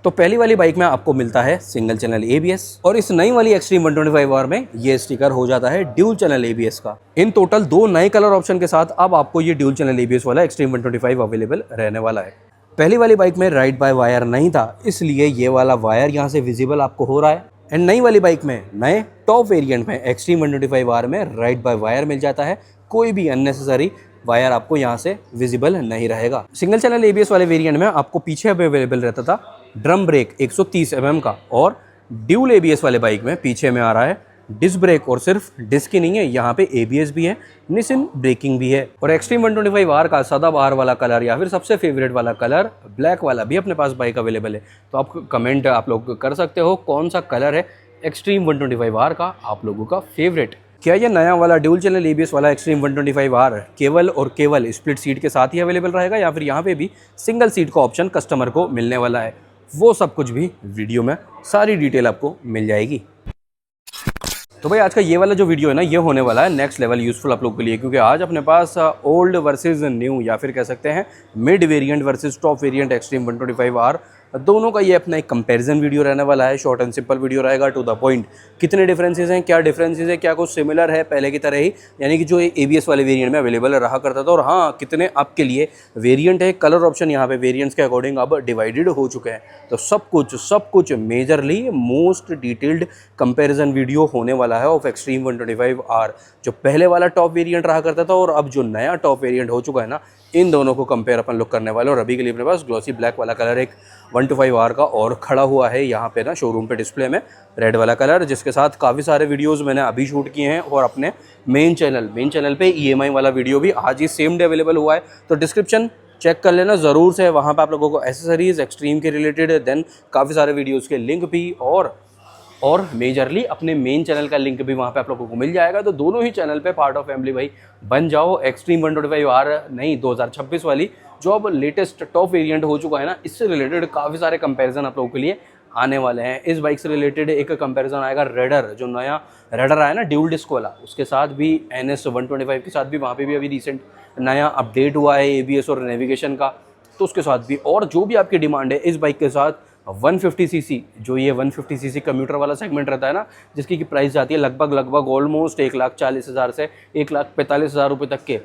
तो पहली वाली बाइक में आपको मिलता है सिंगल चैनल ABS और इस नई वाली एक्सट्रीम 125R में ये स्टिकर हो जाता है ड्यूल चैनल ABS का। इन टोटल 2 नए कलर ऑप्शन के साथ अब आपको ये ड्यूल चैनल ABS वाला एक्सट्रीम 125 अवेलेबल रहने वाला है। पहली वाली बाइक में राइड बाय वायर नहीं था, इसलिए ये वाला वायर यहाँ से विजिबल आपको हो रहा है। एंड नई वाली बाइक में नए टॉप वेरिएंट में एक्सट्रीम 125R में राइड बाय वायर मिल जाता है। कोई भी अननेसेसरी वायर आपको यहाँ से विजिबल नहीं रहेगा। सिंगल चैनल ABS वाले वेरिएंट में आपको पीछे अवेलेबल रहता था ड्रम ब्रेक 130 mm का, और ड्यूल ABS वाले बाइक में पीछे में आ रहा है डिस्क ब्रेक, और सिर्फ डिस्क ही नहीं है, यहाँ पे ABS भी है, निसिन ब्रेकिंग भी है। और एक्सट्रीम 125R का सदाबहार वाला कलर या फिर सबसे फेवरेट वाला कलर ब्लैक वाला भी अपने पास बाइक अवेलेबल है। तो आप कमेंट आप लोग कर सकते हो कौन सा कलर है एक्सट्रीम 125R का आप लोगों का फेवरेट। क्या ये नया वाला ड्यूल चैनल ABS वाला एक्सट्रीम 125R केवल और केवल स्प्लिट सीट के साथ ही अवेलेबल रहेगा, या फिर यहाँ पे भी सिंगल सीट का ऑप्शन कस्टमर को मिलने वाला है? वो सब कुछ भी वीडियो में सारी डिटेल आपको मिल जाएगी। तो भाई आज का ये वाला जो वीडियो है ना, ये होने वाला है नेक्स्ट लेवल यूज़फुल आप लोग के लिए, क्योंकि आज अपने पास ओल्ड वर्सेस न्यू या फिर कह सकते हैं mid variant versus top variant extreme 125R दोनों का ये अपना एक कंपैरिजन वीडियो रहने वाला है। शॉर्ट एंड सिंपल वीडियो रहेगा, टू द पॉइंट। कितने डिफरेंसेस हैं, क्या डिफरेंसेस है, क्या कुछ सिमिलर है पहले की तरह ही, यानी कि जो ABS वाले वेरिएंट में अवेलेबल रहा करता था, और हाँ कितने आपके लिए वेरिएंट है, कलर ऑप्शन यहाँ पे वेरिएंट्स के अकॉर्डिंग अब डिवाइडेड हो चुके हैं। तो सब कुछ majorly most detailed comparison video होने वाला है ऑफ एक्सट्रीम 125R। जो पहले वाला टॉप वेरिएंट रहा करता था और अब जो नया टॉप वेरिएंट हो चुका है ना, इन दोनों को कंपेयर अपन लोग करने वाले। और अभी के लिए अपने पास ग्लॉसी ब्लैक वाला कलर एक 125R का और खड़ा हुआ है यहाँ पे ना शोरूम पे डिस्प्ले में, रेड वाला कलर, जिसके साथ काफ़ी सारे वीडियोस मैंने अभी शूट किए हैं। और अपने मेन चैनल पे EMI वाला वीडियो भी आज ही सेम डे अवेलेबल हुआ है। तो डिस्क्रिप्शन चेक कर लेना ज़रूर से, वहाँ पे आप लोगों को एसेसरीज एक्सट्रीम के रिलेटेड देन काफ़ी सारे वीडियोज़ के लिंक भी और मेजरली अपने मेन चैनल का लिंक भी वहाँ पे आप लोगों को मिल जाएगा। तो दोनों ही चैनल पे पार्ट ऑफ फैमिली भाई बन जाओ। एक्सट्रीम 125R नहीं 2026 वाली जो अब लेटेस्ट टॉप वेरिएंट हो चुका है ना, इससे रिलेटेड काफ़ी सारे कंपैरिजन आप लोगों के लिए आने वाले हैं। इस बाइक से रिलेटेड एक कंपैरिजन आएगा रेडर, जो नया रेडर आया ना ड्यूल डिस्क वाला, उसके साथ भी NS 125 के साथ भी वहाँ पे भी अभी रिसेंट नया अपडेट हुआ है ABS और नेविगेशन का, तो उसके साथ भी। और जो भी आपकी डिमांड है इस बाइक के साथ 150cc, जो ये 150cc कम्यूटर वाला सेगमेंट रहता है ना, जिसकी की प्राइस जाती है लगभग ऑलमोस्ट 1,40,000 से 1,45,000 रुपये तक के,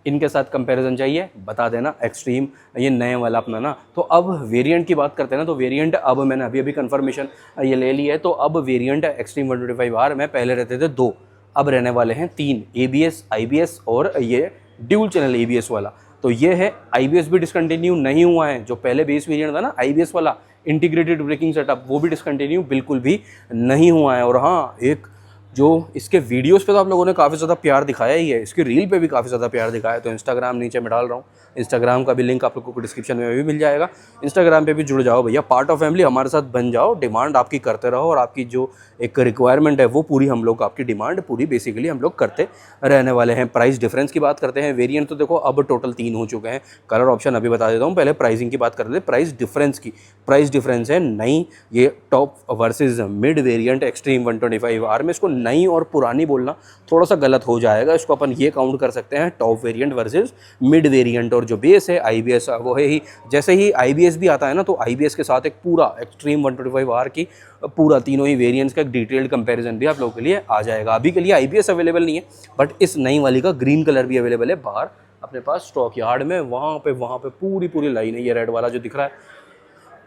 इनके साथ कंपैरिजन चाहिए बता देना एक्सट्रीम ये नए वाला अपना ना। तो अब वेरिएंट की बात करते हैं ना, तो वेरिएंट अब मैंने अभी कंफर्मेशन ये ले ली है। तो अब वेरिएंट एक्सट्रीम 125R में पहले रहते थे 2, अब रहने वाले हैं 3, ABS IBS और ये ड्यूल चैनल ABS वाला। तो ये है IBS भी डिसकंटिन्यू नहीं हुआ है, जो पहले बेस वेरिएंट था ना IBS वाला इंटीग्रेटेड ब्रेकिंग सेटअप, वो भी डिसकंटिन्यू बिल्कुल भी नहीं हुआ है। और हाँ, एक जो इसके वीडियोस पे तो आप लोगों ने काफ़ी ज़्यादा प्यार दिखाया ही है, इसकी रील पे भी काफ़ी ज़्यादा प्यार दिखाया है। तो इंस्टाग्राम नीचे मैं डाल रहा हूँ, इंस्टाग्राम का भी लिंक आप लोगों को डिस्क्रिप्शन में भी मिल जाएगा। इंस्टाग्राम पे भी जुड़ जाओ भैया, पार्ट ऑफ फैमिली हमारे साथ बन जाओ, डिमांड आपकी करते रहो, और आपकी जो एक रिक्वायरमेंट है वो पूरी हम लोग आपकी डिमांड पूरी बेसिकली हम लोग करते रहने वाले हैं। प्राइस डिफरेंस की बात करते हैं, वेरिएंट तो देखो अब टोटल 3 हो चुके हैं, कलर ऑप्शन अभी बता देता हूँ। पहले प्राइसिंग की बात करते हैं, प्राइस डिफरेंस की। प्राइस डिफरेंस है नई ये top versus mid variant extreme 125R में। इसको नई और पुरानी बोलना थोड़ा सा गलत हो जाएगा, इसको अपन ये काउंट कर सकते हैं top variant versus mid variant. और जो बेस है IBS वो है ही, जैसे ही IBS भी आता है ना, तो IBS के साथ एक पूरा एक्सट्रीम 125R की पूरा तीनों ही वेरिएंट्स का एक डिटेल्ड कंपैरिजन भी आप लोगों के लिए आ जाएगा। अभी के लिए IBS अवेलेबल नहीं है, बट इस नई वाली का ग्रीन कलर भी अवेलेबल है बाहर अपने पास स्टॉक यार्ड में। वहाँ पे पूरी लाइन है, ये रेड वाला जो दिख रहा है।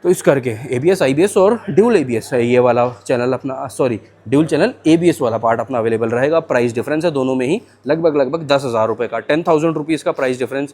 तो इस करके ABS IBS और ड्यूल ABS है ये वाला चैनल अपना, सॉरी ड्यूल चैनल ABS वाला पार्ट अपना अवेलेबल रहेगा। प्राइस डिफरेंस है दोनों में ही लगभग 10,000 रुपये का, 10,000 रुपीज़ का price difference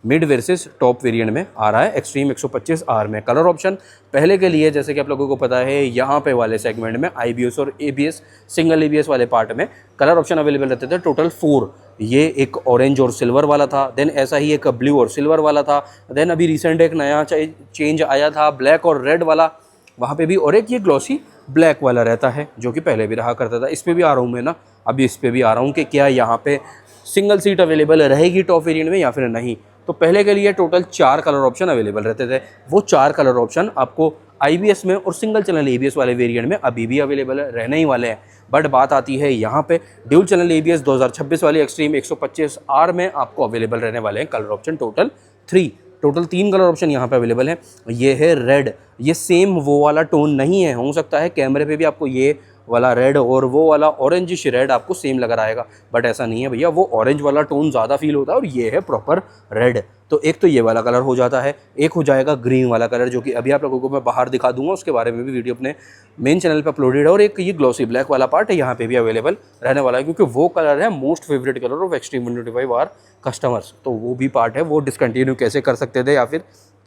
mid versus top variant में आ रहा है एक्सट्रीम 125R में। कलर ऑप्शन पहले के लिए जैसे कि आप लोगों को पता है, यहाँ पे वाले सेगमेंट में IBS और ABS सिंगल ABS वाले पार्ट में कलर ऑप्शन अवेलेबल रहते थे टोटल 4। ये एक ऑरेंज और सिल्वर वाला था, देन ऐसा ही एक ब्लू और सिल्वर वाला था, देन अभी रिसेंट एक नया चेंज आया था ब्लैक और रेड वाला, वहाँ पे भी, और एक ये ग्लॉसी ब्लैक वाला रहता है जो कि पहले भी रहा करता था। इस पर भी आ रहा हूँ मैं ना, अभी इस पर भी आ रहा हूँ कि क्या यहाँ पे सिंगल सीट अवेलेबल रहेगी टॉप वेरिएंट में या फिर नहीं। तो पहले के लिए टोटल 4 कलर ऑप्शन अवेलेबल रहते थे, वो 4 कलर ऑप्शन आपको IBS में और सिंगल चैनल ABS वाले वेरिएंट में अभी भी अवेलेबल रहने ही वाले हैं। बट बात आती है यहाँ पे ड्यूल चैनल ABS 2026 वाली एक्सट्रीम 125R में आपको अवेलेबल रहने वाले हैं colour option total 3। Total 3 colour option यहाँ पे अवेलेबल है। ये है रेड, ये सेम वो वाला टोन नहीं है, हो सकता है कैमरे पे भी आपको ये वाला रेड और वो वाला ऑरेंजिश रेड आपको सेम लग रहा है, बट ऐसा नहीं है भैया, वो ऑरेंज वाला टोन ज़्यादा फील होता है और ये है प्रॉपर रेड। तो एक तो ये वाला कलर हो जाता है, एक हो जाएगा ग्रीन वाला कलर, जो कि अभी आप लोगों को मैं बाहर दिखा दूंगा, उसके बारे में भी वीडियो अपने मेन चैनल पे अपलोडेड है। और एक ये ग्लॉसी ब्लैक वाला पार्ट है, यहाँ पे भी अवेलेबल रहने वाला है, क्योंकि वो कलर है most favourite colour of extreme 125R customers. तो वो भी पार्ट है, वो डिसकंटिन्यू कैसे कर सकते थे, या फिर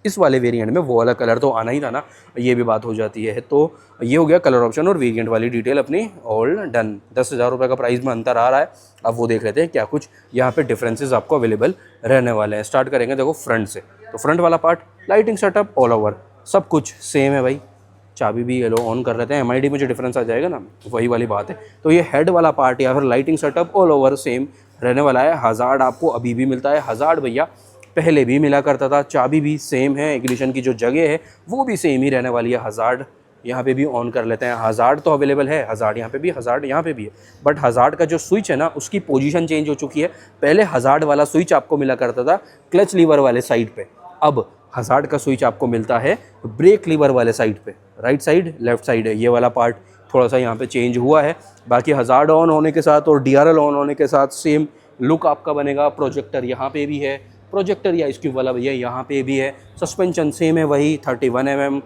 इस वाले वेरिएंट में वो वाला कलर तो आना ही था ना, ये भी बात हो जाती है। तो ये हो गया कलर ऑप्शन और वेरिएंट वाली डिटेल अपनी ऑल डन। 10,000 रुपये का प्राइस में अंतर आ रहा है। अब वो देख लेते हैं क्या कुछ यहाँ पे डिफरेंसेस आपको अवेलेबल रहने वाले हैं। स्टार्ट करेंगे देखो फ्रंट से। तो फ्रंट वाला part, lighting setup all over सब कुछ सेम है भाई। चाबी भी ये लो ऑन कर लेते हैं, MID में जो डिफरेंस आ जाएगा ना, वही वाली बात है। तो ये हेड वाला पार्ट या फिर lighting setup all over same रहने वाला है। हज़ार्ड आपको अभी भी मिलता है, हज़ार्ड भैया पहले भी मिला करता था। चाबी भी सेम है, इग्निशन की जो जगह है वो भी सेम ही रहने वाली है। हज़ार्ड यहाँ पे भी ऑन कर लेते हैं। हज़ार्ड तो अवेलेबल है, हज़ार्ड यहाँ पे भी, हज़ार्ड यहाँ पे भी है, बट हज़ार्ड का जो स्विच है ना, उसकी पोजीशन चेंज हो चुकी है। पहले हज़ार्ड वाला स्विच आपको मिला करता था क्लच लीवर वाले साइड पे, अब हज़ार्ड का स्विच आपको मिलता है ब्रेक लीवर वाले साइड पे। राइट साइड, लेफ्ट साइड है ये वाला पार्ट, थोड़ा सा यहाँ पे चेंज हुआ है। बाकी हज़ार्ड ऑन होने के साथ और DRL ऑन होने के साथ सेम लुक आपका बनेगा। प्रोजेक्टर यहाँ पे भी है, प्रोजेक्टर या इसक्यूब वाला भैया यहाँ पे भी है। सस्पेंशन सेम है वही 31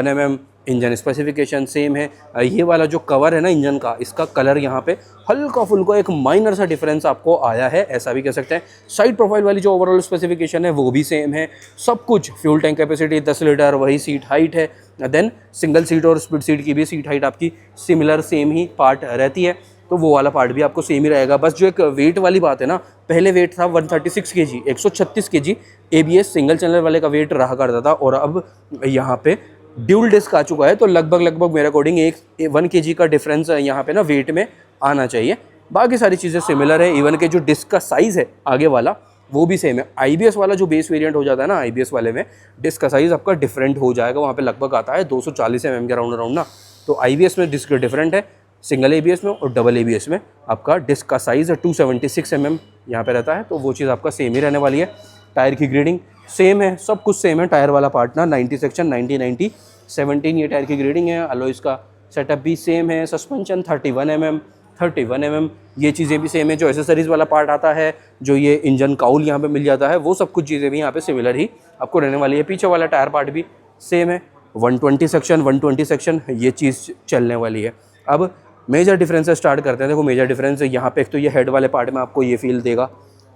mm। इंजन स्पेसिफिकेशन सेम है। ये वाला जो कवर है ना इंजन का, इसका कलर यहाँ पे हल्का फुल्का एक माइनर सा डिफरेंस आपको आया है, ऐसा भी कह सकते हैं। साइड प्रोफाइल वाली जो ओवरऑल स्पेसिफिकेशन है वो भी सेम है। सब कुछ, फ्यूल टैंक कैपेसिटी 10 लीटर, वही सीट हाइट है। देन सिंगल सीट और स्प्लिट सीट की भी सीट हाइट आपकी सिमिलर सेम ही पार्ट रहती है। तो वो वाला पार्ट भी आपको सेम ही रहेगा। बस जो एक वेट वाली बात है ना, पहले वेट था 136 kg, 136 kg ABS single channel वाले का वेट रहा करता था, और अब यहाँ पे ड्यूल डिस्क आ चुका है। तो लगभग मेरे अकॉर्डिंग 1 kg का डिफरेंस यहाँ पे ना वेट में आना चाहिए। बाकी सारी चीज़ें सिमिलर है। इवन के जो डिस्क का साइज़ है आगे वाला वो भी सेम है। IBS वाला जो बेस वेरिएंट हो जाता है ना, IBS वाले में डिस्क का साइज़ आपका डिफरेंट हो जाएगा। वहाँ पे लगभग आता है 240 mm के राउंड ना। तो IBS में डिस्क डिफरेंट है, सिंगल ABS में और डबल ABS में आपका डिस्क का साइज़ 276 mm यहाँ पे रहता है। तो वो चीज़ आपका सेम ही रहने वाली है। टायर की ग्रेडिंग सेम है, सब कुछ सेम है। टायर वाला पार्ट ना 90 सेक्शन 90 17 ये टायर की ग्रेडिंग है। अलॉयज़ का सेटअप भी सेम है। सस्पेंशन 31 mm ये चीज़ें भी सेम है। जो एसेसरीज़ वाला पार्ट आता है, जो ये इंजन काउल यहाँ पे मिल जाता है, वो सब कुछ चीज़ें भी यहाँ पे सिमिलर ही आपको रहने वाली है। पीछे वाला टायर पार्ट भी सेम है। 120 सेक्शन ये चीज़ चलने वाली है। अब मेजर डिफरेंसेस स्टार्ट करते हैं। देखो मेजर डिफरेंस यहाँ पे एक तो ये हेड वाले पार्ट में आपको ये फील देगा,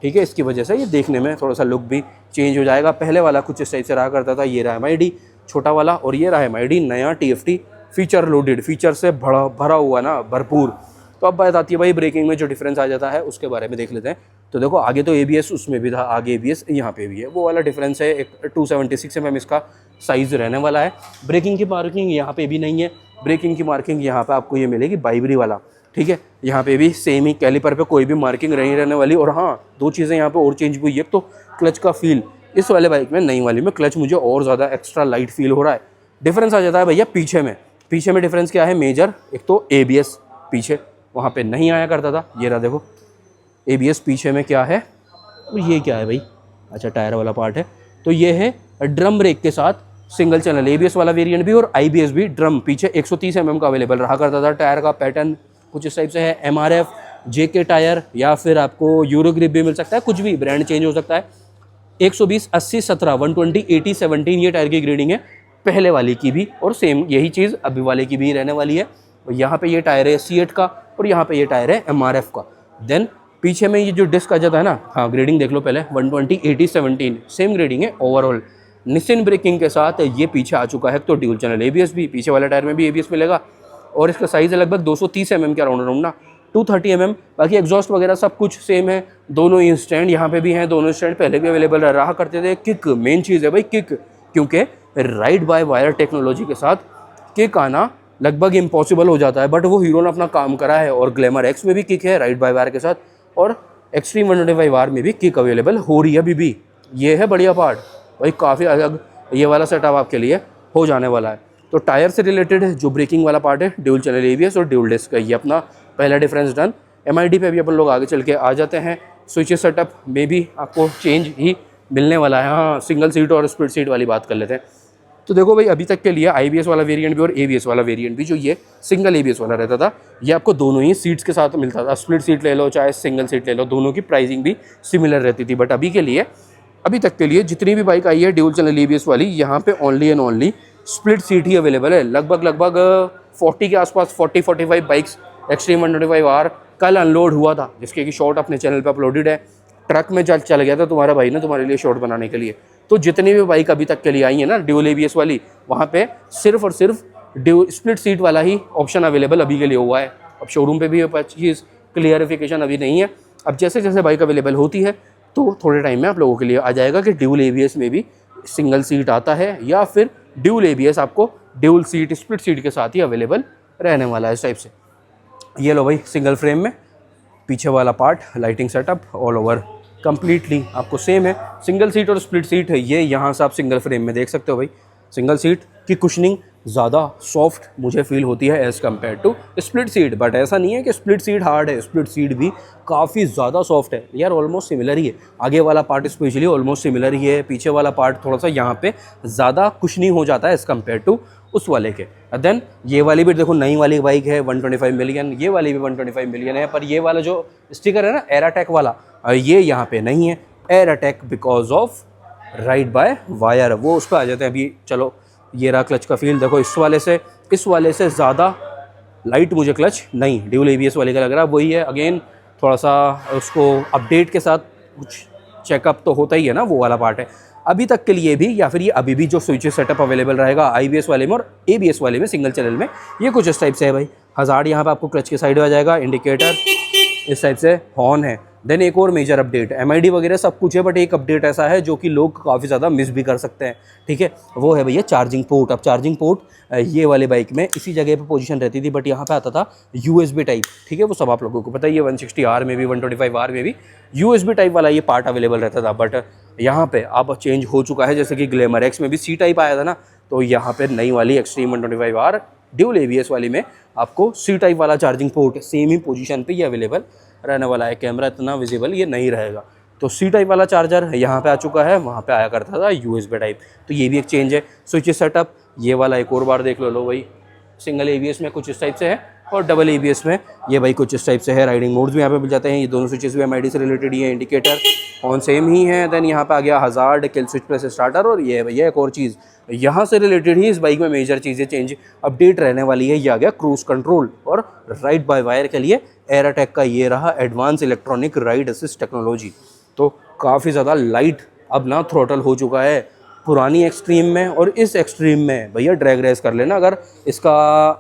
ठीक है। इसकी वजह से ये देखने में थोड़ा सा लुक भी चेंज हो जाएगा। पहले वाला कुछ इस टाइप से रहा करता था। ये रहा MID छोटा वाला, और ये रहा MID नया TFT फीचर लोडेड, फीचर से भरा हुआ ना, भरपूर। तो अब बात आती है भाई ब्रेकिंग में जो डिफरेंस आ जाता है उसके बारे में देख लेते हैं। तो देखो आगे तो ABS उसमें भी था, आगे ABS यहाँ पे भी है, वो वाला डिफरेंस है। एक 276 mm इसका साइज़ रहने वाला है। ब्रेकिंग की मार्किंग यहाँ पे भी नहीं है। ब्रेकिंग की मार्किंग यहाँ पे आपको ये मिलेगी बाइबरी वाला, ठीक है। यहाँ पे भी सेम ही, कैलिपर पे कोई भी मार्किंग नहीं रहने वाली। और हाँ, 2 चीज़ें यहाँ पे और चेंज हुई है। तो क्लच का फील इस वाले बाइक में, नई वाली में क्लच मुझे और ज़्यादा एक्स्ट्रा लाइट फील हो रहा है। डिफरेंस आ जाता है भैया पीछे में। पीछे में डिफरेंस क्या है मेजर? एक तो ABS पीछे वहाँ पे नहीं आया करता था, ये रहा देखो ABS पीछे में क्या है। और ये क्या है भाई? अच्छा, टायर वाला पार्ट है। तो ये है ड्रम ब्रेक के साथ सिंगल चैनल ABS वाला वेरिएंट भी, और IBS भी। ड्रम पीछे 130 mm का अवेलेबल रहा करता था। टायर का पैटर्न कुछ इस टाइप से है। MRF JK टायर, या फिर आपको यूरो ग्रिप भी मिल सकता है, कुछ भी ब्रांड चेंज हो सकता है। 120 80 17 120 80 17 ये टायर की ग्रेडिंग है पहले वाले की भी, और सेम यही चीज़ अभी वाले की भी रहने वाली है। यहाँ पे ये टायर है C8 का, और यहाँ पे ये टायर है MRF का। देन पीछे में ये जो डिस्क आ जाता है ना, हाँ ग्रेडिंग देख लो पहले, 120 80 17 सेम ग्रेडिंग है ओवरऑल। निसिन ब्रेकिंग के साथ ये पीछे आ चुका है। तो ड्यूल चैनल ABS भी, पीछे वाले टायर में भी ABS मिलेगा, और इसका साइज़ है लगभग 230 mm का राउंड ना, 230 mm। बाकी एग्जॉस्ट वगैरह सब कुछ सेम है। दोनों ही स्टैंड यहाँ पे भी हैं, दोनों स्टैंड पहले भी अवेलेबल रहा करते थे। किक मेन चीज़ है भाई, किक, क्योंकि राइड बाय वायर टेक्नोलॉजी के साथ किक आना लगभग इम्पॉसिबल हो जाता है, बट वो हीरो ने अपना काम करा है। और ग्लैमर X में भी किक है राइड बाय वायर के साथ, और एक्सट्रीम 125R में भी किक अवेलेबल हो रही है अभी भी। ये है बढ़िया पार्ट भाई, काफ़ी अलग ये वाला सेटअप आपके लिए हो जाने वाला है। तो टायर से रिलेटेड जो ब्रेकिंग वाला पार्ट है, ड्यूल चैनल ABS और ड्यूल डिस्क का, ये अपना पहला डिफरेंस डन। MID पे भी अपन लोग आगे चल के आ जाते हैं। स्विचेस सेटअप में भी आपको चेंज ही मिलने वाला है। हाँ, सिंगल सीट और स्प्लिट सीट वाली बात कर लेते हैं। तो देखो भाई, अभी तक के लिए IBS वाला वेरिएंट भी और ABS वाला वेरिएंट भी, जो ये सिंगल ABS वाला रहता था, ये आपको दोनों ही सीट्स के साथ मिलता था। स्प्लिट सीट ले लो चाहे सिंगल सीट ले लो, दोनों की प्राइसिंग भी सिमिलर रहती थी। बट अभी तक के लिए जितनी भी बाइक आई है ड्यूल चैनल ABS वाली, यहाँ पे only and only split seat he available है। लगभग 40 के आसपास, 40-45 बाइक्स एक्सट्रीम 125R कल अनलोड हुआ था, जिसके की शॉट अपने चैनल पर अपलोडेड है। ट्रक में चल गया था तुम्हारा भाई ना, तुम्हारे लिए शॉट बनाने के लिए। तो जितनी भी बाइक अभी तक के लिए आई है ना ड्यूल ABS वाली, वहाँ पे सिर्फ और सिर्फ स्प्लिट सीट वाला ही ऑप्शन अवेलेबल अभी के लिए हुआ है। अब शोरूम पे भी चीज़ क्लियरिफिकेशन अभी नहीं है। अब जैसे जैसे बाइक अवेलेबल होती है तो थोड़े टाइम में आप लोगों के लिए आ जाएगा कि ड्यूल ABS में भी सिंगल सीट आता है, या फिर ड्यूल ABS आपको ड्यूल सीट स्प्लिट सीट के साथ ही अवेलेबल रहने वाला है इस टाइप से। ये लो भाई, सिंगल फ्रेम में पीछे वाला part, lighting setup all over completely आपको सेम है। सिंगल सीट और स्प्लिट सीट है ये, यहाँ से आप सिंगल फ्रेम में देख सकते हो भाई। सिंगल सीट की कुशनिंग ज़्यादा सॉफ्ट मुझे फील होती है as compared to split seat. But ऐसा नहीं है कि स्प्लिट सीट हार्ड है, स्प्लिट सीट भी काफ़ी ज़्यादा सॉफ्ट है यार, ऑलमोस्ट सिमिलर ही है। आगे वाला पार्ट स्पेशली ऑलमोस्ट सिमिलर ही है, पीछे वाला पार्ट थोड़ा सा यहाँ पे ज़्यादा कुशनिंग हो जाता है एज़ कम्पेयर टू उस वाले के। देन ये वाली भी देखो, नई वाली बाइक है 125 मिलियन, ये वाली भी 125 मिलियन है। पर ये वाला जो स्टिकर है ना एराटेक वाला, ये यहाँ पे नहीं है। एराटेक because of ride by wire, वो उस पर आ जाते हैं। अभी चलो ये रहा क्लच का फील, देखो इस वाले से ज़्यादा लाइट मुझे क्लच नहीं ड्यूल ABS वाले का लग रहा है। वही है, अगेन थोड़ा सा उसको अपडेट के साथ कुछ चेकअप तो होता ही है ना, वो वाला पार्ट है। अभी तक के लिए भी, या फिर ये अभी भी जो स्विचेस सेटअप अवेलेबल रहेगा IBS वाले में और ABS वाले में सिंगल चैनल में, ये कुछ इस टाइप से है भाई। हज़ार्ड यहाँ पे आपको क्लच के साइड में आ जाएगा, इंडिकेटर इस टाइप से, हॉर्न है। देन एक और मेजर अपडेट, MID वगैरह सब कुछ है, बट एक अपडेट ऐसा है जो कि लोग काफ़ी ज़्यादा मिस भी कर सकते हैं, ठीक है। वो है भैया चार्जिंग पोर्ट। अब चार्जिंग पोर्ट ये वाले बाइक में इसी जगह पे पोजीशन रहती थी, बट यहाँ पे आता था USB टाइप, ठीक है। वो सब आप लोगों को पता ही है, 160R में भी 125R में भी USB टाइप वाला ये पार्ट अवेलेबल रहता था। बट यहाँ पे अब चेंज हो चुका है, जैसे कि ग्लैमर X में भी C टाइप आया था ना, तो यहाँ पे नई वाली एक्सट्रीम 125R ड्यूल ABS वाली में आपको C टाइप वाला चार्जिंग पोर्ट सेम ही पोजीशन पे ये अवेलेबल रहने वाला है। कैमरा इतना विजिबल ये नहीं रहेगा। तो C टाइप वाला चार्जर यहाँ पे आ चुका है, वहाँ पे आया करता था USB टाइप, तो ये भी एक चेंज है। स्विच सेटअप ये वाला एक और बार देख लो भाई, सिंगल ABS में कुछ इस टाइप से है और डबल ABS में ये भाई कुछ इस टाइप से है। राइडिंग मोड्स भी यहाँ पे मिल जाते हैं, ये दोनों स्विचेस भी MID से रिलेटेड ही है, इंडिकेटर ऑन सेम ही है। देन यहाँ पे आ गया hazard, kill switch plus starter, और ये भैया एक और चीज़ यहाँ से रिलेटेड ही इस बाइक में मेजर चीज़ें चेंज अपडेट रहने वाली है। ये आ गया क्रूज़ कंट्रोल और राइड बाय वायर के लिए एराटेक का ये रहा advance electronic ride assist technology. तो काफ़ी ज़्यादा लाइट अब ना थ्रोटल हो चुका है पुरानी एक्सट्रीम में और इस एक्सट्रीम में। भैया ड्रैग रेस कर लेना अगर इसका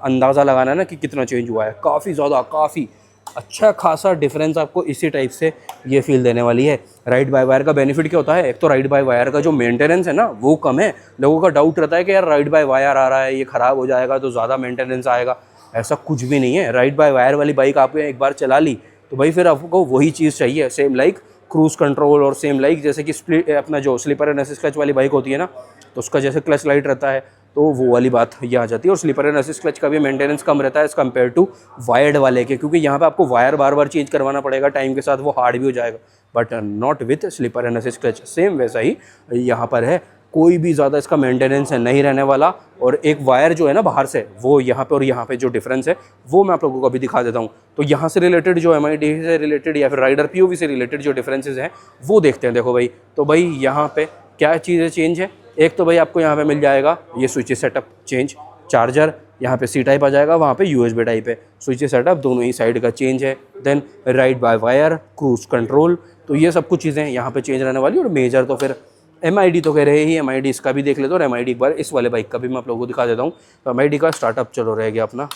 अंदाज़ा लगाना है ना कि कितना चेंज हुआ है, काफ़ी ज़्यादा, काफ़ी अच्छा खासा डिफरेंस आपको इसी टाइप से ये फील देने वाली है। राइड बाय वायर का बेनिफिट क्या होता है, एक तो राइड बाय वायर का जो मेंटेनेंस है ना वो कम है। लोगों का डाउट रहता है कि यार राइड बाय वायर आ रहा है, ये ख़राब हो जाएगा तो ज़्यादा मेंटेनेंस आएगा, ऐसा कुछ भी नहीं है। राइड बाय वायर वाली बाइक आपने एक बार चला ली तो भाई फिर आपको वही चीज़ चाहिए, सेम लाइक क्रूज़ कंट्रोल और सेम लाइक जैसे कि स्प्लिट अपना जो स्लीपर एंड असिस्ट क्लच वाली बाइक होती है ना, तो उसका जैसे क्लच लाइट रहता है तो वो वाली बात ये आ जाती है। और स्लीपर एंड असिस्ट क्लच का भी मेंटेनेंस कम रहता है एज़ कम्पेयर टू वायर्ड वाले के, क्योंकि यहाँ पे आपको वायर बार बार चेंज करवाना पड़ेगा, टाइम के साथ वो हार्ड भी हो जाएगा। But not with slipper and assist clutch, same वैसा ही यहाँ पर है, कोई भी ज़्यादा इसका मेंटेनेंस नहीं रहने वाला। और एक वायर जो है ना बाहर से, वो यहाँ पे और यहाँ पे जो डिफरेंस है वो मैं आप लोगों को अभी दिखा देता हूँ। तो यहाँ से रिलेटेड जो MID से रिलेटेड या फिर राइडर POV से रिलेटेड जो डिफरेंसेस हैं वो देखते हैं। देखो भाई, तो भाई यहाँ पे क्या चीज़ें चेंज है, एक तो भाई आपको यहाँ पे मिल जाएगा ये स्विच सेटअप चेंज, चार्जर यहाँ पे C टाइप आ जाएगा, वहाँ पे USB टाइप है, स्विच सेटअप दोनों ही साइड का चेंज है। Then ride by wire, cruise control, तो ये सब कुछ चीज़ें यहाँ पे चेंज रहने वाली। और मेजर तो फिर MID तो कह रहे ही, MID इसका भी देख लेते हो, और MID एक बार इस वाले बाइक का भी मैं आप लोगों को दिखा देता हूँ। तो MID का स्टार्टअप चलो रह गया अपना,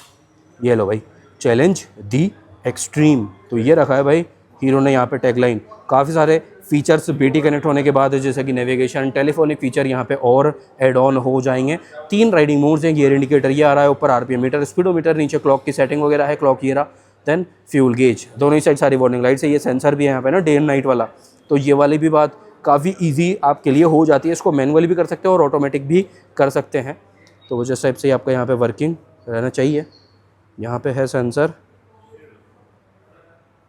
ये लो भाई, चैलेंज दी एक्सट्रीम। तो ये रखा है भाई हीरो ने यहाँ पे टैगलाइन। काफ़ी सारे फीचर्स BT कनेक्ट होने के बाद जैसे कि नेविगेशन, टेलीफोनिक फीचर यहाँ पे और एड ऑन हो जाएंगे। 3 राइडिंग मोड्स हैं, गियर इंडिकेटर ये आ रहा है, ऊपर RPM मीटर, स्पीडोमीटर, नीचे क्लॉक की सेटिंग वगैरह है, क्लॉक ये रहा। देन फ्यूल गेज, दोनों ही साइड सारी वार्निंग लाइट्स है, ये सेंसर भी है यहाँ पे ना डे एंड नाइट वाला। तो ये वाली भी बात काफ़ी ईजी आपके लिए हो जाती है, इसको मैनुअली भी कर सकते हो और ऑटोमेटिक भी कर सकते हैं। तो वो जिस टाइप से आपका यहाँ पे वर्किंग रहना चाहिए। यहाँ पे है सेंसर,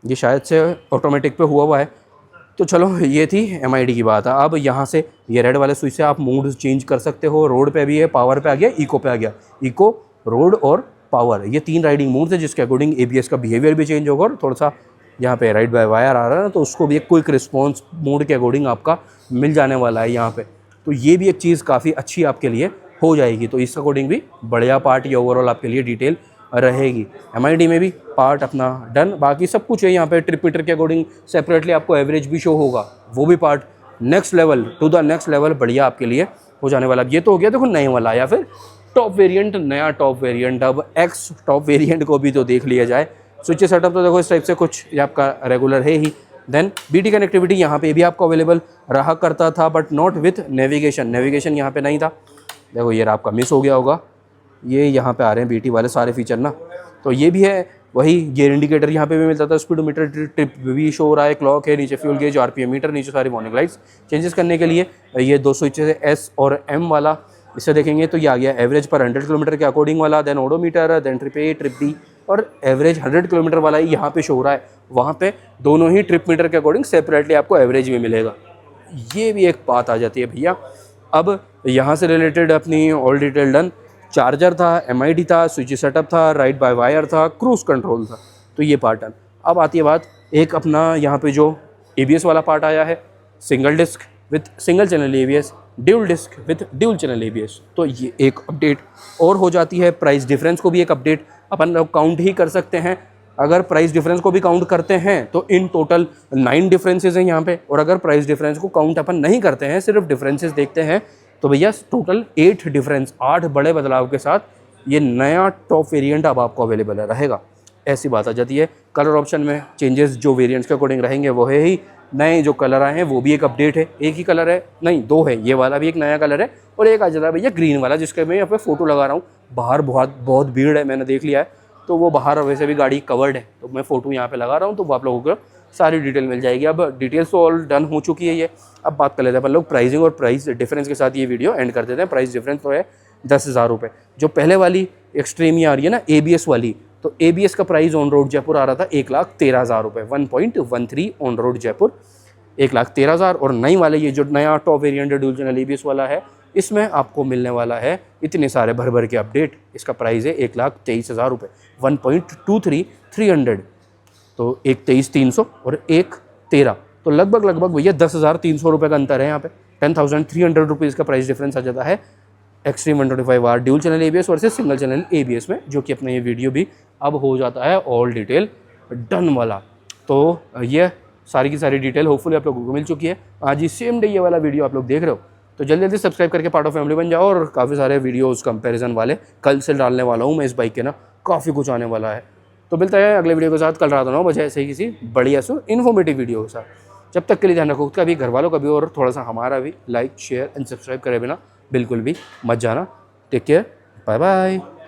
ये शायद से ऑटोमेटिक पे हुआ है, तो चलो ये थी MID की बात है। अब यहाँ से ये रेड वाले स्विच से आप मूड चेंज कर सकते हो। रोड पे भी है, पावर पे आ गया, इको पे आ गया। इको, रोड और पावर, ये 3 राइडिंग मूड्स है जिसके अकॉर्डिंग ABS का बिहेवियर भी चेंज होगा। और थोड़ा सा यहाँ पे राइड बाय वायर आ रहा है ना, तो उसको भी एक क्विक रिस्पॉन्स मोड के अकॉर्डिंग आपका मिल जाने वाला है यहाँ पे। तो ये भी एक चीज़ काफ़ी अच्छी आपके लिए हो जाएगी। तो इस अकॉर्डिंग भी बढ़िया पार्ट ये ओवरऑल आपके लिए डिटेल रहेगी। MID में भी पार्ट अपना डन, बाकी सब कुछ है यहाँ पे। ट्रिप मीटर के अकॉर्डिंग सेपरेटली आपको एवरेज भी शो होगा, वो भी part next level to the next level बढ़िया आपके लिए हो जाने वाला। ये तो हो गया देखो नए वाला, या फिर टॉप वेरिएंट, नया टॉप वेरिएंट। अब एक्स टॉप वेरिएंट को भी तो देख लिया जाए। स्विच सेटअप तो देखो इस टाइप से कुछ ये आपका रेगुलर है ही। देन BT कनेक्टिविटी यहाँ पे भी आपको अवेलेबल रहा करता था, but not with navigation. Navigation यहाँ पे नहीं था, देखो ये आपका मिस हो गया होगा। ये यहाँ पे आ रहे हैं BT वाले सारे फीचर ना। तो ये भी है, वही गियर इंडिकेटर यहाँ पे भी मिलता था, स्पीडोमीटर, ट्रिप भी शो हो रहा है, क्लॉक है, नीचे फ्यूल गेज, RPM मीटर, नीचे सारी वार्निंग लाइट्स। चेंजेस करने के लिए ये 2 स्विचेस है, S और M वाला। इसे देखेंगे तो ये आ गया एवरेज पर 100 किलोमीटर के अकॉर्डिंग वाला, then odometer, then trip A, trip B, और एवरेज 100 किलोमीटर वाला ही यहाँ पे शो हो रहा है। वहाँ पे दोनों ही ट्रिप मीटर के अकॉर्डिंग सेपरेटली आपको एवरेज भी मिलेगा। ये भी एक बात आ जाती है भैया। अब यहाँ से रिलेटेड अपनी ऑल डिटेल डन। चार्जर था, MID था, स्विच सेटअप था, राइड बाय वायर था, क्रूज कंट्रोल था, तो ये पार्ट डन। अब आती है बात एक अपना यहाँ पे जो ABS वाला पार्ट आया है, single disc with single channel ABS, dual disc with dual channel ABS। तो ये एक अपडेट और हो जाती है। प्राइस डिफरेंस को भी एक अपडेट अपन लोग काउंट ही कर सकते हैं। अगर प्राइस डिफरेंस को भी काउंट करते हैं तो इन टोटल 9 डिफरेंसेस हैं यहाँ पे। और अगर प्राइस डिफरेंस को काउंट अपन नहीं करते हैं, सिर्फ डिफरेंसेस देखते हैं, तो भैया टोटल 8 डिफरेंस, 8 बड़े बदलाव के साथ ये नया टॉप वेरिएंट अब आपको अवेलेबल रहेगा। ऐसी बात आ जाती है। कलर ऑप्शन में चेंजेस जो वेरिएंट्स के अकॉर्डिंग रहेंगे वो है ही। नए जो कलर आए हैं वो भी एक अपडेट है। एक ही कलर है नहीं, 2 है, ये वाला भी एक नया कलर है, और एक आ जाता है भैया ग्रीन वाला, जिसके मैं यहाँ पे फोटो लगा रहा हूँ। बाहर बहुत भीड़ है, मैंने देख लिया है, तो वो बाहर वैसे भी गाड़ी कवर्ड है, तो मैं फ़ोटो यहाँ पे लगा रहा हूँ, तो वो आप लोगों को सारी डिटेल मिल जाएगी। अब डिटेल्स तो ऑल डन हो चुकी है ये। अब बात कर लेते हैं अपन लोग प्राइसिंग और प्राइस डिफरेंस के साथ ये वीडियो एंड कर देते हैं। प्राइस डिफरेंस तो है 10,000 रुपये। जो पहले वाली एक्सट्रीम ही आ रही है ना ABS वाली, तो ABS का प्राइस ऑन रोड जयपुर आ रहा था 1,13,000 रुपये, 1.13 ऑन रोड जयपुर 1,13,000। और नई वाले ये जो नया top variant dual channel ABS वाला है, इसमें आपको मिलने वाला है इतने सारे भर के अपडेट। इसका प्राइस है 1,23,000 रुपये, 1.23 300। तो एक 23,300 और एक 13, तो लगभग भैया 10,300 रुपये का अंतर है यहाँ पे। 10,300 रुपीज़ का प्राइस डिफरेंस आ जाता है extreme 125R dual channel ABS versus single channel ABS में, जो कि अपना ये वीडियो भी अब हो जाता है ऑल डिटेल डन वाला। तो ये सारी की सारी डिटेल होपफुली आप लोगों को मिल चुकी है। आज ही सेम डे ये वाला वीडियो आप लोग देख रहे हो, तो जल्दी सब्सक्राइब करके पार्ट ऑफ फैमिली बन जाओ। और काफ़ी सारे वीडियोस कंपैरिजन वाले कल से डालने वाला हूँ मैं इस बाइक के ना, काफ़ी कुछ आने वाला है। तो मिलता है अगले वीडियो के साथ कल रात 9 बजे ऐसे ही किसी बढ़िया से इन्फॉर्मेटिव वीडियो के साथ। जब तक के लिए ध्यान रखो खुद का भी, घर वालों का भी, और थोड़ा सा हमारा भी। लाइक शेयर एंड सब्सक्राइब करे बिना बिल्कुल भी मत जाना। Take care, bye bye.